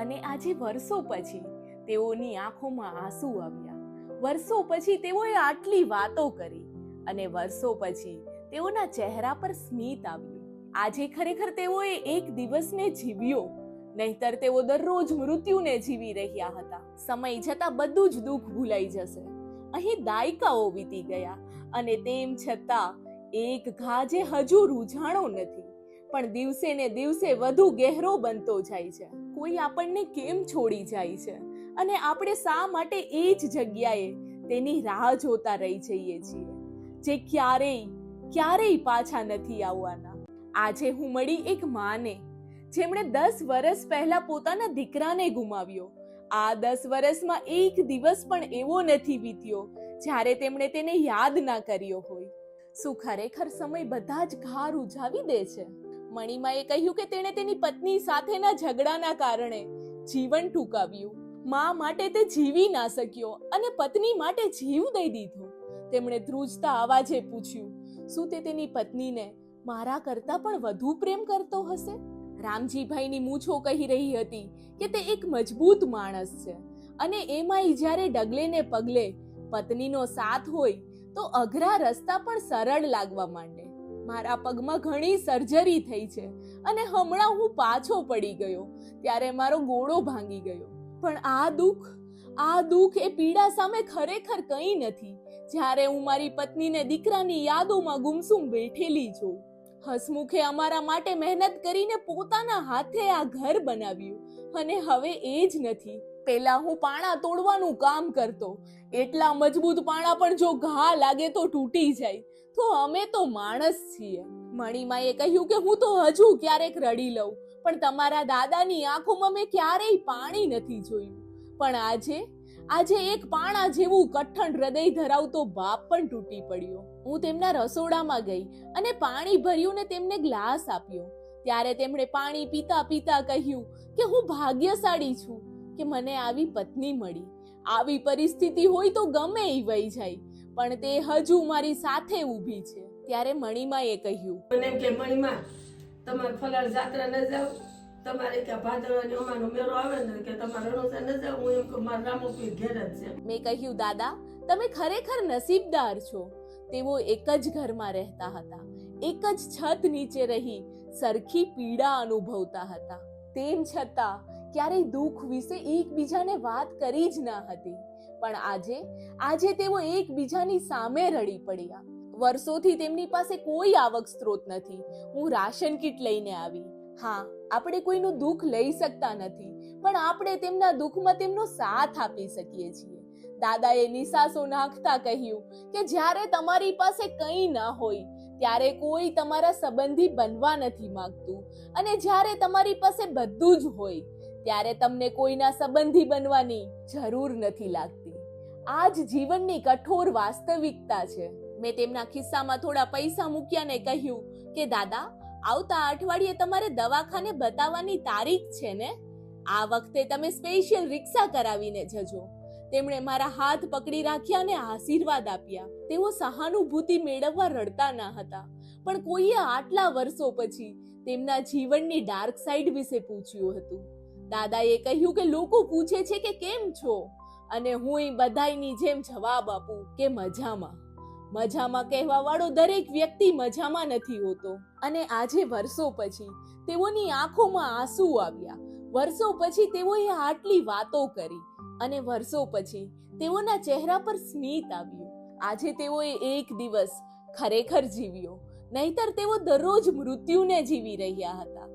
અને આજે વર્ષો પછી તેઓની આંખોમાં આંસુ આવ્યા. વર્ષો પછી તેઓએ આટલી વાતો કરી અને વર્ષો પછી તેઓના ચહેરા પર સ્મિત આવ્યું. આજે ખરેખર તેઓએ એક દિવસને જીવ્યો, નહીતર તેઓ દરરોજ મૃત્યુને જીવી રહ્યા હતા. સમય જતા બધું જ દુઃખ ભૂલાઈ જશે. અહીં દાયકાઓ વીતી ગયા અને તેમ છતાં એક ઘા જે હજુ રૂઝાણો નથી, પણ દિવસે ને દિવસે વધુ ગહેરો બનતો જાય છે. કોઈ આપણને કેમ છોડી જાય છે અને આપણે શા માટે એ જ જગ્યાએ તેની રાહ જોતા રહી જઈએ છીએ, જે ક્યારેય પાછા નથી આવવાના. આજે હું મળી એક માને, જેમણે 10 વર્ષ પહેલા પોતાના દીકરાને ગુમાવ્યો. આ 10 વર્ષમાં એક દિવસ પણ એવો નથી વીત્યો જ્યારે તેમણે તેને યાદ ના કર્યો હોય. શું ખરેખર સમય બધા જ ઘા રૂઝાવી દે છે? મણિમાએ કહ્યું કે તેણે તેની પત્ની સાથેના ઝઘડાના કારણે જીવન ટૂંકાવ્યું. મા માટે તે જીવી ના શક્યો અને પત્ની માટે જીવ દઈ દીધો. તેમણે ધ્રુજતા અવાજે પૂછ્યું, શું તે તેની પત્નીને મારા કરતા પણ વધુ પ્રેમ કરતો હશે? રામજીભાઈની મૂછો કહી રહી હતી કે તે એક મજબૂત માણસ છે અને એમાંય જ્યારે ડગલે ને પગલે પત્નીનો સાથ હોય તો અઘરા રસ્તા પણ સરળ લાગવા માંડે. મારા પગમાં ઘણી સર્જરી થઈ છે અને હમણાં હું પાછો પડી ગયો ત્યારે મારો ગોળો ભાંગી ગયો. પણ આ દુઃખ એ પીડા સામે ખરેખર કંઈ નથી જ્યારે હું મારી પત્નીને દીકરાની યાદોમાં ગુમસુમ બેઠેલી જોઉં. હસમુખે અમારા માટે મહેનત કરીને પોતાના હાથે આ ઘર બનાવ્યું અને હવે એ જ નથી. પેલા હું પાણા તોડવાનું કામ કરતો. એટલા મજબૂત પાણા પણ જો ઘા લાગે તો તૂટી જાય. તો અમે તો માણસ છીએ. મણિમાએ કહ્યું કે હું તો હજુ ક્યારેક રડી લઉં, પણ તમારા દાદાની આંખોમાં મેં ક્યારેય પાણી નથી જોયું. પણ આજે એક પાણા જેવું કઠણ હૃદય ધરાવતો બાપ પણ તૂટી પડ્યો. હું તેમના રસોડામાં ગઈ અને પાણી ભર્યું ને તેમને ગ્લાસ આપ્યો. ત્યારે તેમણે પાણી પીતા પીતા કહ્યું કે હું ભાગ્યશાળી છું કે મને આવી પત્ની મળી. આવી પરિસ્થિતિ હોય તો ગમે એ વહી જાય, પણ તે હજુ મારી સાથે ઊભી છે. ત્યારે મણિમાએ કહ્યું, મને એમ કે મણિમા, તમારે ફલાર જાત્રા ન જાવ, તમારે કે ભાદરવાની અમાનો મેળો આવે ને કે તમારે રણોસા ન જાવ. હું એમ કે મારા રામોપીર ઘેર જ છે. મેં કહ્યું, દાદા તમે ખરેખર નસીબદાર છો. તેઓ એક જ ઘરમાં રહેતા હતા, એક જ છત નીચે રહી સરખી પીડા અનુભવતા હતા. તેમ છતાં ક્યારેય દુઃખ વિશે એકબીજાને વાત કરી જ ના હતી. પણ આજે તેઓ એકબીજાની સામે રડી પડ્યા. વર્ષોથી તેમની પાસે કોઈ આવક સ્ત્રોત નથી. હું રાશન કીટ લઈને આવી. હા, આપણે કોઈનું દુઃખ લઈ શકતા નથી, પણ આપણે તેમના દુઃખમાં તેમનો સાથ આપી શકીએ છીએ. દાદાએ નિસાસો નાખતા કહ્યું કે જ્યારે તમારી પાસે કંઈ ના હોય ત્યારે કોઈ તમારા સંબંધી બનવા નથી માંગતું, અને જ્યારે તમારી પાસે બધું જ હોય ત્યારે તમને કોઈના સંબંધી બનવાની જરૂર નથી લાગતી. આ જ જીવનની કઠોર વાસ્તવિકતા છે. મેં તેમના ખિસ્સામાં થોડા પૈસા મૂક્યા ને કહ્યું કે દાદા, આવતા અઠવાડિયે તમારે દવાખાને બતાવવાની તારીખ છે ને? આ વખતે તમે સ્પેશિયલ રિક્ષા કરાવીને જજો. તેમણે મારા હાથ પકડી રાખ્યા અને આશીર્વાદ આપ્યા. તેઓ સહાનુભૂતિ મેળવવા રડતા ન હતા, પણ કોઈએ આટલા વર્ષો પછી તેમના જીવનની ડાર્ક સાઈડ વિશે પૂછ્યું હતું. દાદાએ કહ્યું કે લોકો પૂછે છે કે કેમ છો, અને હું બધાયની જેમ જવાબ આપું કે મજામાં. મજામાં કહેવા વાળો દરેક વ્યક્તિ મજામાં નથી હોતો. અને આજે વર્ષો પછી તેઓની આંખોમાં આંસુ આવ્યા. વર્ષો પછી તેઓએ આટલી વાતો કરી અને વર્ષો પછી તેઓના ચહેરા પર સ્મિત આવ્યું. આજે તેઓએ એક દિવસ ખરેખર જીવ્યો, નહીતર તેઓ દરરોજ મૃત્યુને જીવી રહ્યા હતા.